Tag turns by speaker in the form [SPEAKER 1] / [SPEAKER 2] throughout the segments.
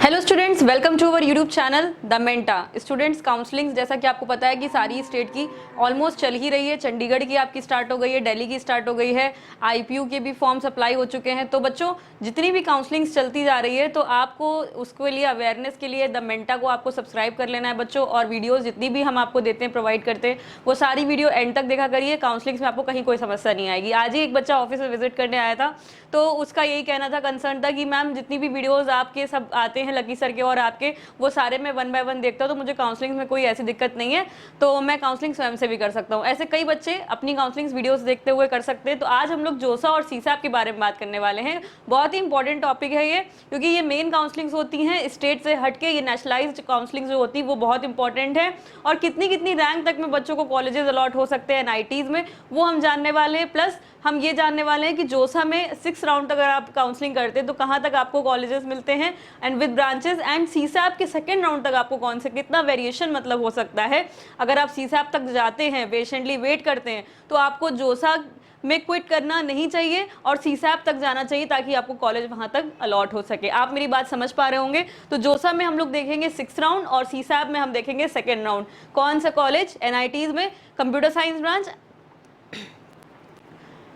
[SPEAKER 1] Hello students, welcome to our YouTube channel the Menta. Students, counselling जैसा कि आपको पता है कि सारी स्टेट की ऑलमोस्ट चल ही रही है। चंडीगढ़ की आपकी स्टार्ट हो गई है, दिल्ली की स्टार्ट हो गई है, आईपीयू के भी फॉर्म्स अप्लाई हो चुके हैं। तो बच्चों, जितनी भी काउंसलिंग्स चलती जा रही है तो आपको उसके लिए अवेयरनेस के लिए द मेंटा को आपको सब्सक्राइब कर लेना है बच्चों। और वीडियोज़ जितनी भी हम आपको देते हैं, प्रोवाइड करते हैं, वो सारी वीडियो एंड तक देखा करिए। काउंसलिंग्स में आपको कहीं कोई समस्या नहीं आएगी। आज ही एक बच्चा ऑफिस में विजिट करने आया था, तो उसका यही कहना था, कंसर्न था कि मैम जितनी भी वीडियोज़ आपके सब आते हैं लकी सर के और आपके, वो सारे मैं 1 बाय 1 देखता हूँ, तो मुझे काउंसलिंग में कोई ऐसी दिक्कत नहीं है, तो मैं काउंसलिंग स्वयं से भी कर सकता हूँ। ऐसे कई बच्चे अपनी काउंसलिंग वीडियोस देखते हुए कर सकते हैं। तो आज हम लोग जोसा और सीसैप के बारे में बात करने वाले हैं। बहुत ही इंपॉर्टेंट टॉपिक है ये, क्योंकि ये मेन काउंसलिंग्स होती हैं स्टेट से हटके। ये नेशनलाइज्ड काउंसलिंग जो होती है वो बहुत इंपॉर्टेंट है। और कितनी कितनी रैंक तक में बच्चों को कॉलेजेस अलॉट हो सकते हैं एनआईटीज में, वो हम जानने वाले हैं। प्लस हम ये जानने वाले हैं कि जोसा में 6 राउंड तक अगर आप काउंसलिंग करते हैं तो कहाँ तक आपको कॉलेजेस मिलते हैं एंड विद ब्रांचेस, एंड सीसैप के सेकंड राउंड तक आपको कौन से कितना वेरिएशन मतलब हो सकता है। अगर आप सीसैप तक जाते हैं, पेशेंटली वेट करते हैं, तो आपको जोसा में क्विट करना नहीं चाहिए और सीसैप तक जाना चाहिए, ताकि आपको कॉलेज वहां तक अलॉट हो सके। आप मेरी बात समझ पा रहे होंगे। तो जोसा में हम लोग देखेंगे 6 राउंड और सीसैप में हम देखेंगे सेकेंड राउंड। कौन सा कॉलेज? एनआईटीज में कंप्यूटर साइंस ब्रांच,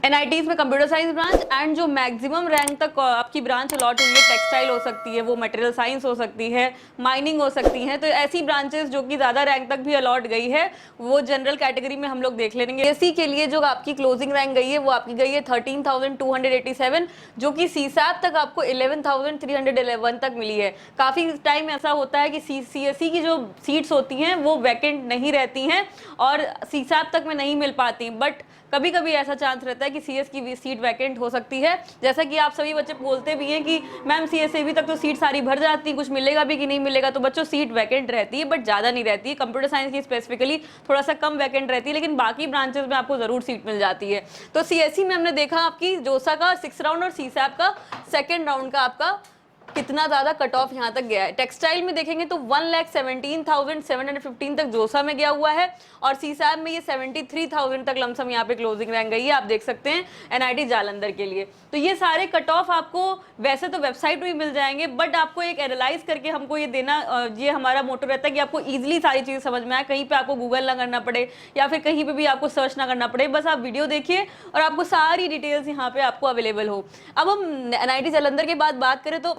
[SPEAKER 1] एनआईटीज में कंप्यूटर साइंस ब्रांच, एंड जो मैक्सिमम रैंक तक आपकी ब्रांच अलॉट हुई है, टेक्सटाइल हो सकती है, वो मटेरियल साइंस हो सकती है, माइनिंग हो सकती है। तो ऐसी ब्रांचेस जो कि ज़्यादा रैंक तक भी अलॉट गई है, वो जनरल कैटेगरी में हम लोग देख लेंगे। एसी के लिए जो आपकी क्लोजिंग रैंक गई है वो आपकी गई है 13,287, जो कि सीसैप तक आपको 11,311 तक मिली है। काफ़ी टाइम ऐसा होता है कि सीएससी की जो सीट्स होती हैं वो वैकेंट नहीं रहती हैं और सीसैप तक में नहीं मिल पाती, बट कभी कभी ऐसा चांस रहता है कि सीएस की सीट वैकेंट हो सकती है। जैसा कि आप सभी बच्चे बोलते भी हैं कि मैम सीएसएबी तक तो सीट सारी भर जाती है, कुछ मिलेगा भी कि नहीं मिलेगा। तो बच्चों, सीट वैकेंट रहती है बट ज़्यादा नहीं रहती है। कंप्यूटर साइंस की स्पेसिफिकली थोड़ा सा कम वैकेंट रहती है, लेकिन बाकी ब्रांचेस में आपको जरूर सीट मिल जाती है। तो सीएससी में हमने देखा आपकी जोसा का 6 राउंड और सीसैप का सेकेंड राउंड का आपका कितना ज़्यादा कट ऑफ यहाँ तक गया है। टेक्सटाइल में देखेंगे तो 1,17,715 तक जोसा में गया हुआ है और सीसैप में ये 73,000 तक लमसम यहाँ पे क्लोजिंग रैंक गई है। आप देख सकते हैं एनआईटी जालंधर के लिए। तो ये सारे कट ऑफ आपको वैसे तो वेबसाइट में भी मिल जाएंगे, बट आपको एक एनालाइज करके हमको ये देना, ये हमारा मोटो रहता है कि आपको ईजिली सारी चीज़ समझ में आए, कहीं पर आपको गूगल ना करना पड़े या फिर कहीं पर भी आपको सर्च ना करना पड़े। बस आप वीडियो देखिए और आपको सारी डिटेल्स यहाँ पे आपको अवेलेबल हो। अब हम एनआईटी जालंधर के बाद बात करें तो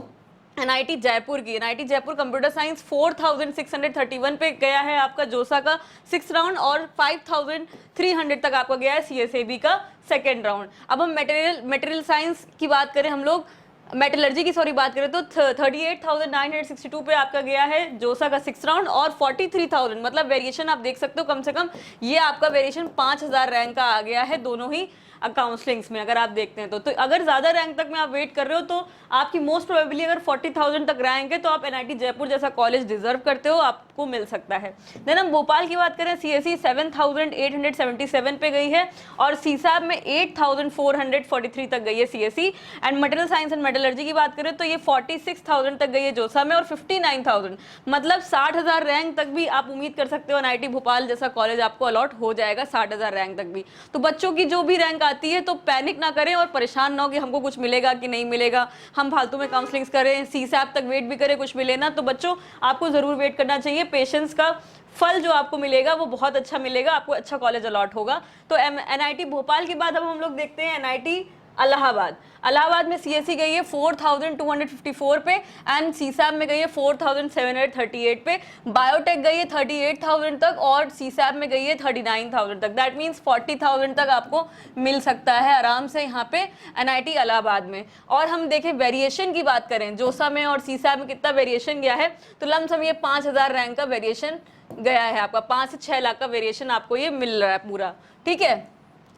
[SPEAKER 1] एनआईटी जयपुर की, एनआईटी जयपुर कंप्यूटर साइंस 4,631 पे गया है आपका जोसा का 6 राउंड और 5,300 तक आपका गया है सीएसएबी का सेकेंड राउंड। अब हम मटेरियल साइंस की बात करें, हम लोग मेटलर्जी की बात करें तो 38,962 पे आपका गया है जोसा का 6 राउंड और 43,000 मतलब वेरिएशन आप देख सकते हो कम से कम। ये आपका वेरिएशन 5,000 रैंक का आ गया है दोनों ही काउंसलिंग्स में। अगर आप देखते हैं तो अगर ज़्यादा रैंक तक में आप वेट कर रहे हो तो आपकी मोस्ट प्रोबेबली अगर 40,000 तक रैंक है तो आप एनआईटी जयपुर जैसा कॉलेज डिजर्व करते हो, आपको मिल सकता है। देन हम भोपाल की बात करें, सीएससी 7,877 पे गई है और सीसैप में 8,443 तक गई है CSC. And material science and metallurgy की बात करें तो ये 46,000 तक गई है जोसा में और 59,000 मतलब 60,000 रैंक तक भी आप उम्मीद कर सकते हो एनआईटी भोपाल जैसा कॉलेज आपको अलॉट हो जाएगा 60,000 रैंक तक भी। तो बच्चों की जो भी रैंक आती है तो पैनिक ना करें और परेशान ना हो कि हमको कुछ मिलेगा कि नहीं मिलेगा, हम फालतू में काउंसलिंग्स करें, सीसैप तक वेट भी करें, कुछ मिले ना। तो बच्चों, आपको जरूर वेट करना चाहिए। पेशेंस का फल जो आपको मिलेगा वो बहुत अच्छा मिलेगा, आपको अच्छा कॉलेज अलॉट होगा। तो एनआईटी भोपाल के बाद अब हम लोग देखते हैं एनआईटी इलाहाबाद। इलाहाबाद में सीएससी गई है 4,254 पे एंड सीसैप में गई है 4,738 पे। बायोटेक गई है 38,000 तक और सीसैप में गई है 39,000 तक। दैट मीन्स 40,000 तक आपको मिल सकता है आराम से यहाँ पे एनआईटी इलाहाबाद में। और हम देखें वेरिएशन की बात करें, जोसा में और सीसैप में कितना वेरिएशन गया है, तो लमसम ये 5,000 रैंक का वेरिएशन गया है आपका। 5 से 6 लाख का वेरिएशन आपको ये मिल रहा है पूरा, ठीक है।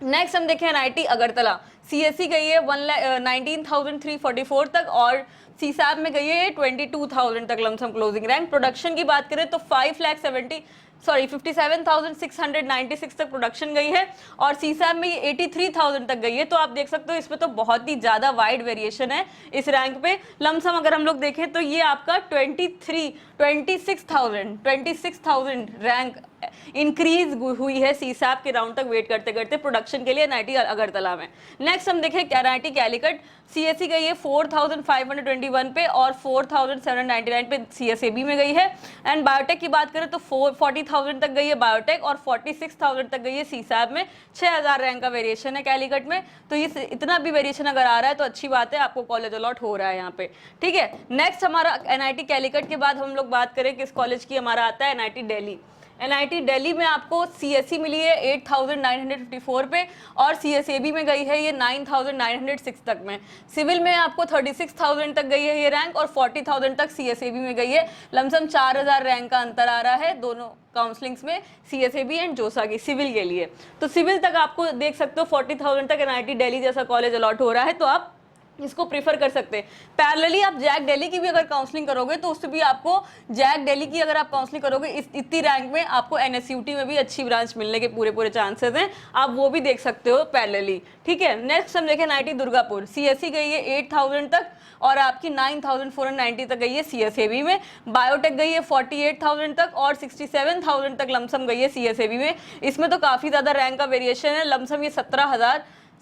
[SPEAKER 1] नेक्स्ट हम देखें एनआईटी अगरतला, सीएससी गई है 19,344 तक और सीसैप में गई है 22,000 तक लमसम क्लोजिंग रैंक। प्रोडक्शन की बात करें तो 57,696 तक प्रोडक्शन गई है और सीसैप में ये 83,000 तक गई है। तो आप देख सकते हो इसमें तो बहुत ही ज़्यादा वाइड वेरिएशन है इस रैंक पे। लमसम अगर हम लोग देखें तो ये आपका 26,000 रैंक इंक्रीज हुई है सीसैप के राउंड तक वेट करते करते प्रोडक्शन के लिए एनआईटी अगरतला में। नेक्स्ट हम देखें एनआईटी कैलिकट, सीएससी गई है 4521 पे और 4799 पे सीएसएबी में गई है। एंड बायोटेक की बात करें तो 40,000 तक गई है बायोटेक और 46,000 तक गई है सीसैप में। 6000 रैंक का वेरिएशन है कैलिकट में, तो ये इतना भी वेरिएशन अगर आ रहा है तो अच्छी बात है, आपको कॉलेज अलॉट हो रहा है यहाँ पे, ठीक है। नेक्स्ट हमारा एनआईटी कैलिकट के बाद हम लोग बात करें किस कॉलेज की, हमारा आता है एनआईटी दिल्ली। एनआईटी दिल्ली में आपको सीएससी मिली है 8954 पे और सीएसएबी में गई है ये 9906 तक में। सिविल में आपको 36,000 तक गई है ये रैंक और 40,000 तक सीएसएबी में गई है। लमसम 4000 रैंक का अंतर आ रहा है दोनों काउंसलिंग्स में, सीएसएबी एंड जोसा की सिविल के लिए। तो सिविल तक आपको देख सकते हो 40,000 तक एनआईटी दिल्ली जैसा कॉलेज अलॉट हो रहा है, तो आप इसको प्रीफर कर सकते हैं। पैरेलली आप जैक दिल्ली की भी अगर काउंसलिंग करोगे तो उससे भी आपको जैक दिल्ली की अगर आप काउंसलिंग करोगे इतनी रैंक में आपको एनएसयूटी में भी अच्छी ब्रांच मिलने के पूरे चांसेस हैं, आप वो भी देख सकते हो पैरेलली, ठीक है। नेक्स्ट हम देखें एनआईटी दुर्गापुर, सीएससी गई है 8000 तक और आपकी 9490 तक गई है सीएसएबी में। बायोटेक गई है 48,000 तक और 67,000 तक लमसम गई है सीएसएबी में। इसमें तो काफ़ी ज़्यादा रैंक का वेरिएशन है, लमसम ये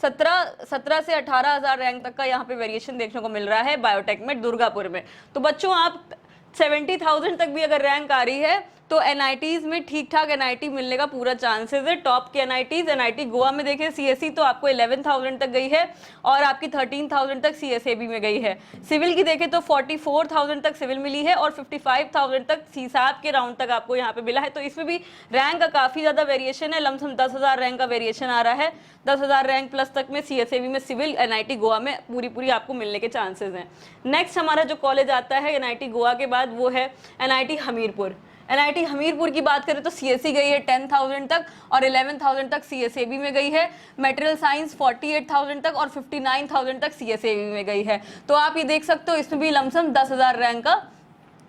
[SPEAKER 1] 17 से 18,000 रैंक तक का यहाँ पे वेरिएशन देखने को मिल रहा है बायोटेक में दुर्गापुर में। तो बच्चों आप 70,000 तक भी अगर रैंक आ रही है तो एनआईटीज में ठीक ठाक एनआईटी मिलने का पूरा चांसेस है। टॉप के एनआईटीज, एनआईटी गोवा में देखें सीएससी तो आपको 11,000 तक गई है और आपकी 13,000 तक सीएसएबी में गई है। सिविल की देखें तो 44,000 तक सिविल मिली है और 55,000 तक सीसैप के राउंड तक आपको यहाँ पे मिला है। तो इसमें भी रैंक का काफ़ी ज़्यादा वेरिएशन है, लमसम 10,000 रैंक का वेरिएशन आ रहा है। 10,000 रैंक प्लस तक में सीएसएबी में सिविल एनआईटी गोवा में पूरी आपको मिलने के चांसेस हैं। नेक्स्ट हमारा जो कॉलेज आता है एनआईटी गोवा के बाद वो है एनआईटी हमीरपुर। एनआईटी हमीरपुर की बात करें तो सीएससी गई है 10,000 तक और 11,000 तक सीएसएबी में गई है। मटेरियल साइंस 48,000 तक और 59,000 तक सीएसएबी में गई है। तो आप ये देख सकते हो इसमें भी लमसम 10,000 रैंक का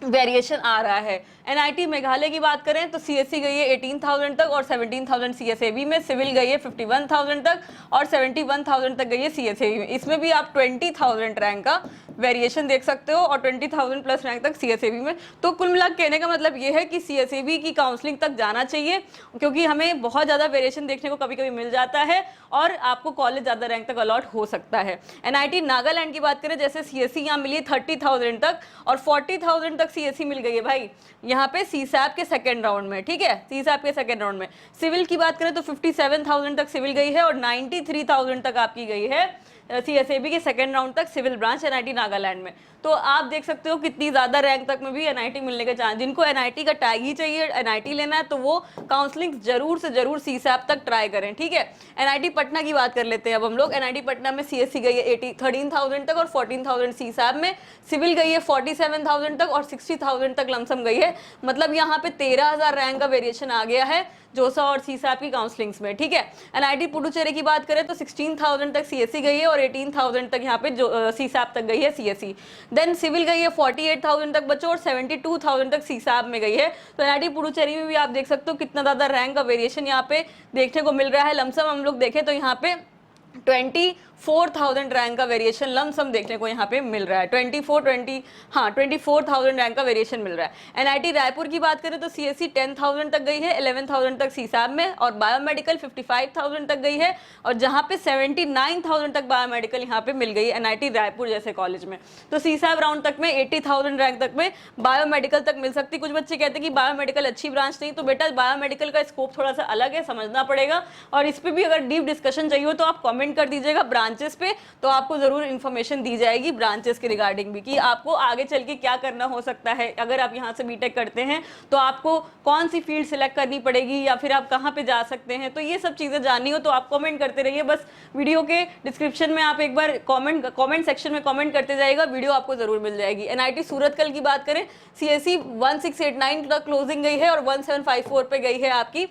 [SPEAKER 1] वेरिएशन आ रहा है। एनआईटी मेघालय की बात करें तो सीएससी गई है 18,000 तक और 17,000 सीएसएबी में। सिविल गई है 51,000 तक और 71,000 तक गई है सीएसएबी में। इसमें भी आप 20,000 रैंक का वेरिएशन देख सकते हो और 20,000 प्लस रैंक तक सीएसएबी में। तो कुल मिला कहने का मतलब ये है कि सीएसएबी की काउंसलिंग तक जाना चाहिए, क्योंकि हमें बहुत ज़्यादा वेरिएशन देखने को कभी कभी मिल जाता है और आपको कॉलेज ज़्यादा रैंक तक अलॉट हो सकता है। एनआईटी नागालैंड की बात करें, जैसे सीएससी यहाँ मिली 30,000 तक और 40,000 तक सीएससी मिल गई है भाई यहाँ पे सीसैप के सेकेंड राउंड में, ठीक है, सीसैप के सेकेंड राउंड में। सिविल की बात करें तो 57,000 तक सिविल गई है और 93,000 तक आपकी गई है सीएसएबी के सेकंड राउंड तक सिविल ब्रांच एनआईटी नागालैंड में। तो आप देख सकते हो कितनी ज़्यादा रैंक तक में भी एनआईटी मिलने के चांस। जिनको एनआईटी का टैग ही चाहिए, एनआईटी लेना है, तो वो काउंसलिंग जरूर से जरूर सीसैप तक ट्राई करें, ठीक है। एनआईटी पटना की बात कर लेते हैं अब हम लोग। एनआईटी पटना में सीएससी गई है 13,000 तक और 14,000 सीसैप में। सिविल गई है 47,000 तक और 60,000 तक लमसम गई है। मतलब यहाँ पे 13,000 रैंक का वेरिएशन आ गया है जोसा और सीसैप की काउंसलिंग्स में, ठीक है। एनआईटी पुडुचेरी की बात करें तो 16,000 तक सीएससी गई है और 18,000 तक यहाँ पे जो सीसैप तक गई है सीएससी। देन सिविल गई है 48,000 तक बच्चों और 72,000 तक सीसैप में गई है। तो एनआईटी पुडुचेरी में भी आप देख सकते हो कितना ज़्यादा रैंक का वेरिएशन यहाँ पे देखने को मिल रहा है। लमसम हम लोग देखें तो यहाँ पे 24,000 रैंक का वेरिएशन लमसम देखने को यहाँ पे मिल रहा है। 24,000 रैंक का वेरिएशन मिल रहा है। एनआईटी रायपुर की बात करें तो सीएससी 10,000 तक गई है, 11,000 तक सीसैप में और बायोमेडिकल 55,000 तक गई है और जहाँ पे 79,000 तक बायोमेडिकल यहाँ पे मिल गई है एनआईटी रायपुर जैसे कॉलेज में। तो सीसैप राउंड तक में 80,000 रैंक तक में बायोमेडिकल तक मिल सकती। कुछ बच्चे कहते हैं कि बायोमेडिकल अच्छी ब्रांच नहीं, तो बेटा बायोमेडिकल का स्कोप थोड़ा सा अलग है, समझना पड़ेगा। और इस पर भी अगर डीप डिस्कशन चाहिए हो तो आप कॉमेंट कर दीजिएगा ब्रांचेस पे, तो आपको जरूर इन्फॉर्मेशन दी जाएगी ब्रांचेस के रिगार्डिंग भी कि आपको आगे चल के क्या करना हो सकता है। अगर आप यहाँ से बीटेक करते हैं तो आपको कौन सी फील्ड सिलेक्ट करनी पड़ेगी या फिर आप कहाँ पे जा सकते हैं। तो ये सब चीज़ें जाननी हो तो आप कमेंट करते रहिए। बस वीडियो के डिस्क्रिप्शन में आप एक बार कमेंट सेक्शन में कमेंट करते जाएगा, वीडियो आपको जरूर मिल जाएगी। एनआईटी सूरतकल की बात करें, सीएससी 1689 तक क्लोजिंग गई है और 1754 पे गई है आपकी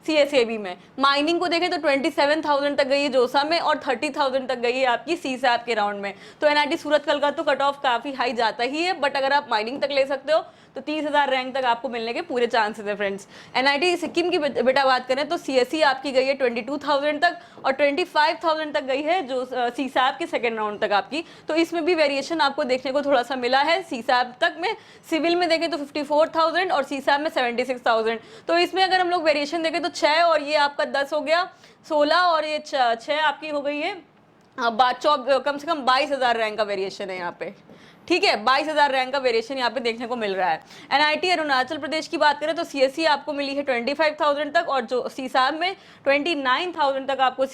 [SPEAKER 1] CSAB में। माइनिंग को देखें तो 27,000 तक गई है जोसा में और 30,000 तक गई है आपकी CSAB के राउंड में। तो NIT सूरत कल का तो कट ऑफ काफ़ी हाई जाता ही है, बट अगर आप माइनिंग तक ले सकते हो तो 30,000 रैंक तक आपको मिलने के पूरे चांसेस है फ्रेंड्स। NIT सिक्किम की बेटा बात करें तो CSE आपकी गई है 22,000 तक और 25,000 तक गई है जो CSAB के सेकेंड राउंड तक आपकी। तो इसमें भी वेरिएशन आपको देखने को थोड़ा सा मिला है। CSAB तक में सिविल में देखें तो 54,000 और CSAB में 76,000। तो इसमें अगर हम लोग वेरिएशन देखें तो 6 और ये आपका 10 हो गया 16 और ये 6 आपकी हो गई है कम से कम 22,000 रैंक का वेरिएशन है यहाँ पे। ठीक है, 22,000 रैंक का वेरिएशन यहाँ पे देखने को मिल रहा है। NIT अरुणाचल प्रदेश की बात करें तो CSE आपको मिली है 25,000 तक और जो CSAB में 29,000 तक आपको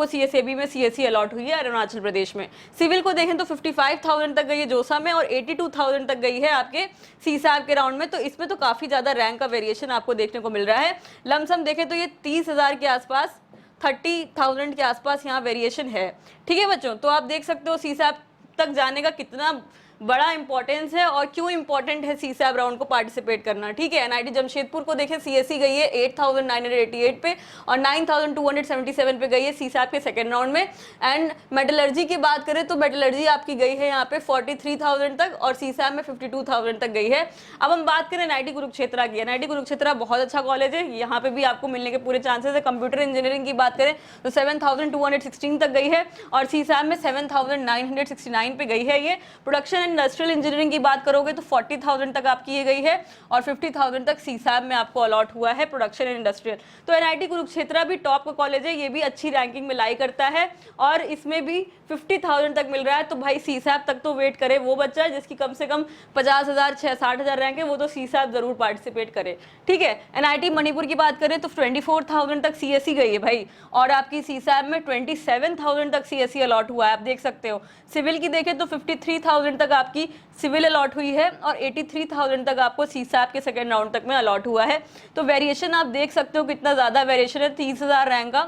[SPEAKER 1] CSAB में CSE अलॉट हुई है अरुणाचल प्रदेश में। सिविल को देखें तो 55,000 तक गई है जोसा में और 82,000 तक गई है आपके CSAB के राउंड में। तो इसमें तो काफ़ी ज़्यादा रैंक का वेरिएशन आपको देखने को मिल रहा है। लमसम देखें तो ये 30,000 के आसपास 30,000 के आसपास यहाँ वेरिएशन है। ठीक है बच्चों, तो आप देख सकते हो CSAB तक जाने का कितना बड़ा इंपॉर्टेंस है और क्यों इंपॉर्टेंट है CSAB राउंड को पार्टिसिपेट करना। ठीक है, NIT जमशेदपुर को देखें CSE गई है 8,988 पे और 9,277 पे गई है CSAB के सेकेंड राउंड में। एंड मेटलर्जी की बात करें तो मेटलर्जी आपकी गई है यहाँ पे 43,000 तक और CSAB में 52,000 तक गई है। अब हम बात करें NIT कुरुक्षेत्रा की। NIT कुरुक्षेत्रा बहुत अच्छा कॉलेज है, यहाँ पे भी आपको मिलने के पूरे चांसेस है। कंप्यूटर इंजीनियरिंग की बात करें तो 7,216 तक गई है और CSAB में 7,969 पे गई है ये। प्रोडक्शन इंडस्ट्रियल इंजीनियरिंग की बात करोगे तो 40,000 तक आपकी ये गई है और 50,000 तक CSAB में आपको अलॉट हुआ है प्रोडक्शन इंडस्ट्रियल। तो NIT कुरुक्षेत्रा भी टॉप का कॉलेज है, ये भी अच्छी रैंकिंग में लाई करता है और इसमें भी 50,000 तक मिल रहा है। तो भाई CSAB तक तो वेट करे वो बच्चा जिसकी कम से कम 50,000 60,000 रैंक है, वो तो CSAB जरूर पार्टिसिपेट करे। ठीक है, NIT मणिपुर की बात करें तो 24,000 तक CSE गई है भाई और आपकी CSAB में 27,000 तक CSE अलॉट हुआ है, आप देख सकते हो। सिविल की देखें तो 53,000 तक आपकी सिविल अलॉट हुई है और 83,000 तक आपको CSAB के सेकेंड राउंड तक में अलॉट हुआ है। तो वेरिएशन आप देख सकते हो कितना ज़्यादा वेरिएशन है। 30,000 रैंक का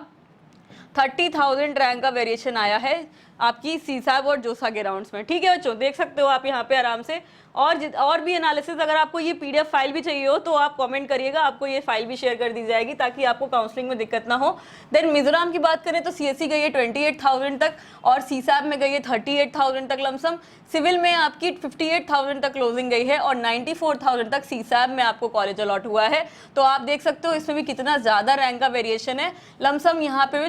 [SPEAKER 1] 30,000 रैंक का वेरिएशन आया है आपकी CSAB और जोसा के राउंड्स में। ठीक है बच्चों, देख सकते हो आप यहाँ पे आराम से। और भी एनालिसिस अगर आपको ये PDF फाइल भी चाहिए हो तो आप कमेंट करिएगा, आपको ये फाइल भी शेयर कर दी जाएगी ताकि आपको काउंसलिंग में दिक्कत ना हो। देन मिजोरम की बात करें तो CSE गई है 28,000 तक और CSAB में गई है 38,000 तक लमसम। सिविल में आपकी 58,000 तक क्लोजिंग गई है और 94,000 तक CSAB में आपको कॉलेज अलॉट हुआ है। तो आप देख सकते हो इसमें भी कितना ज़्यादा रैंक का वेरिएशन है। लमसम यहाँ पे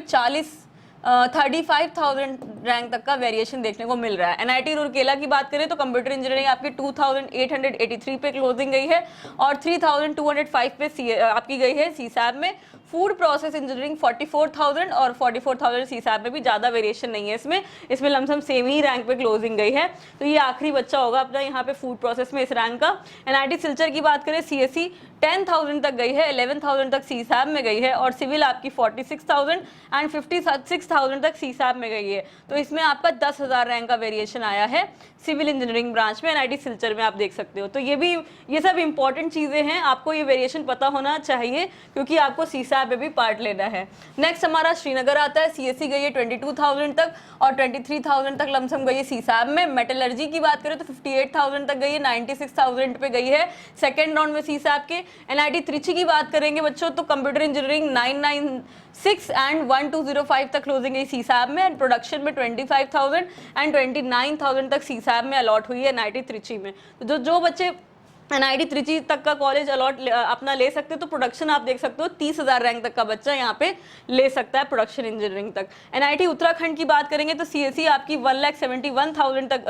[SPEAKER 1] 35,000 रैंक तक का वेरिएशन देखने को मिल रहा है। NIT रूरकेला की बात करें तो कंप्यूटर इंजीनियरिंग आपकी 2,883 पे क्लोजिंग गई है और 3,205 पे आपकी गई है CSAB में। फूड प्रोसेस इंजीनियरिंग 44,000 और 44,000 CSAB में भी ज़्यादा वेरिएशन नहीं है इसमें लमसम सेम ही रैंक पे क्लोजिंग गई है। तो ये आखिरी बच्चा होगा अपना यहाँ पे फूड प्रोसेस में इस रैंक का। NIT सिलचर की बात करें CSE 10,000 तक गई है, 11,000 तक CSAB में गई है और सिविल आपकी 46,000 एंड 56,000 तक CSAB में गई है। तो इसमें आपका 10,000 रैंक का वेरिएशन आया है सिविल इंजीनियरिंग ब्रांच में NIT सिलचर में, आप देख सकते हो। तो ये सब इंपॉर्टेंट चीज़ें हैं, आपको ये वेरिएशन पता होना चाहिए क्योंकि आपको CSAB में भी पार्ट लेना है। नेक्स्ट हमारा श्रीनगर आता है। CSE गई है 22,000 तक और 23,000 तक लमसम गई है CSAB में। मेटलर्जी की बात करें तो 58,000 तक गई है, 96,000 पे गई है सेकेंड राउंड में CSAB के। NIT त्रिची की बात करेंगे बच्चों तो कंप्यूटर इंजीनियरिंग 996 एंड 1205 तक क्लोजिंग गई CSAB में एंड प्रोडक्शन में 25,000 एंड 29,000 तक CSAB में अलॉट हुई है NIT त्रिची में। तो जो बच्चे NIT त्रिची तक का कॉलेज अलॉट अपना ले सकते हो तो प्रोडक्शन आप देख सकते हो 30,000 रैंक तक का बच्चा यहाँ पे ले सकता है प्रोडक्शन इंजीनियरिंग तक। NIT उत्तराखंड की बात करेंगे तो CSE आपकी 1,71,000 तक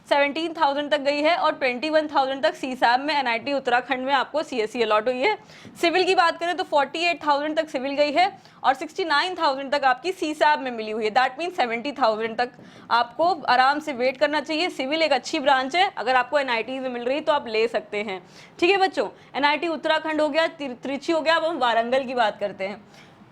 [SPEAKER 1] 17,000 तक गई है और 21,000 तक CSAB में NIT उत्तराखंड में आपको CSE अलॉट हुई है। सिविल की बात करें तो 48,000 तक सिविल गई है और 69,000 तक आपकी CSAB में मिली हुई है। दैट मीन 70,000 तक आपको आराम से वेट करना चाहिए। सिविल एक अच्छी ब्रांच है, अगर आपको NIT में मिल रही है तो आप ले सकते हैं। ठीक है बच्चों, NIT उत्तराखंड हो गया, त्रिची हो गया। अब हम वारंगल की बात करते हैं।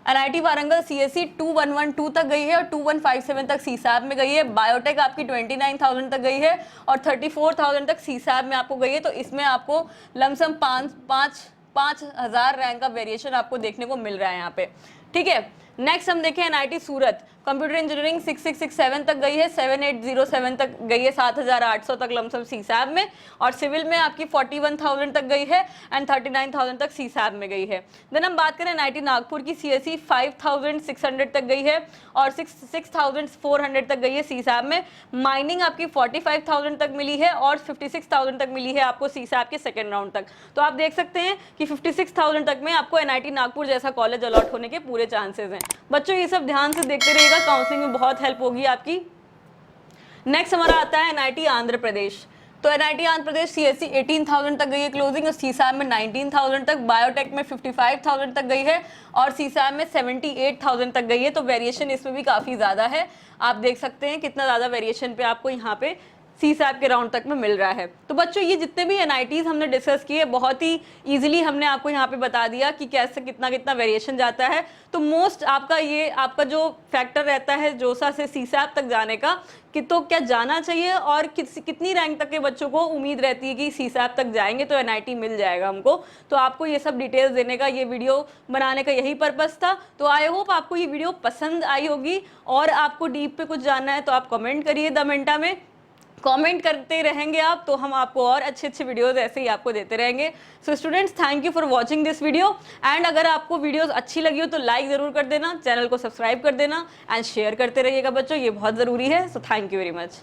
[SPEAKER 1] NIT वारंगल CSE 2112 तक गई है और 2157 तक CSAB में गई है। बायोटेक आपकी 29,000 तक गई है और 34,000 तक CSAB में आपको गई है। तो इसमें आपको लमसम 5,000 रैंक का वेरिएशन आपको देखने को मिल रहा है यहाँ पे। ठीक है, नेक्स्ट हम देखें NIT सूरत। कंप्यूटर इंजीनियरिंग 6667 तक गई है, 7807 तक गई है, 7800 तक लमसम सीसैब में, और सिविल में आपकी 41,000 तक गई है एंड 39,000 तक सीसैब में गई है। देन हम बात करें एनआईटी नागपुर की, सीएसई 5,600 तक गई है और 6,400 तक गई है सीसैब में। माइनिंग आपकी 45,000 तक मिली है और 56,000 तक मिली है आपको सीसैब के सेकेंड राउंड तक। तो आप देख सकते हैं कि 56,000 तक में आपको एनआईटी नागपुर जैसा कॉलेज अलॉट होने के पूरे चांसेस हैं। बच्चों ये सब ध्यान से देखते रहिएगा, काउंसलिंग में बहुत हेल्प होगी आपकी। नेक्स्ट हमारा आता है एनआईटी आंध्र प्रदेश। तो एनआईटी आंध्र प्रदेश सीएससी 18,000 तक गई है क्लोजिंग, और सीसैब में 19,000 तक, बायोटेक में 55,000 तक गई है और सीसैब में 78,000 तक गई है। तो वेरिएशन इसमें भी काफ़ी ज़्यादा है, आप देख सकते हैं कितना ज़्यादा वेरिएशन पे आपको यहाँ पे सीसैब के राउंड तक में मिल रहा है। तो बच्चों ये जितने भी एनआईटीज हमने डिस्कस किए बहुत ही इजीली हमने आपको यहाँ पे बता दिया कि कैसे कितना कितना वेरिएशन जाता है। तो मोस्ट आपका जो फैक्टर रहता है जोसा से सीसैब तक जाने का कि तो क्या जाना चाहिए और कितनी रैंक तक के बच्चों को उम्मीद रहती है कि सीसैब तक जाएंगे तो एनआईटी मिल जाएगा हमको। तो आपको ये सब डिटेल्स देने का, ये वीडियो बनाने का यही पर्पस था। तो आई होप आपको ये वीडियो पसंद आई होगी, और आपको डीप पे कुछ जानना है तो आप कमेंट करिए, 10 मिनट में कमेंट करते रहेंगे आप, तो हम आपको और अच्छे वीडियोस ऐसे ही आपको देते रहेंगे। So students, thank you for watching this video, and अगर आपको वीडियोस अच्छी लगी हो तो लाइक ज़रूर कर देना, चैनल को सब्सक्राइब कर देना एंड शेयर करते रहिएगा बच्चों, ये बहुत ज़रूरी है। So thank you very much.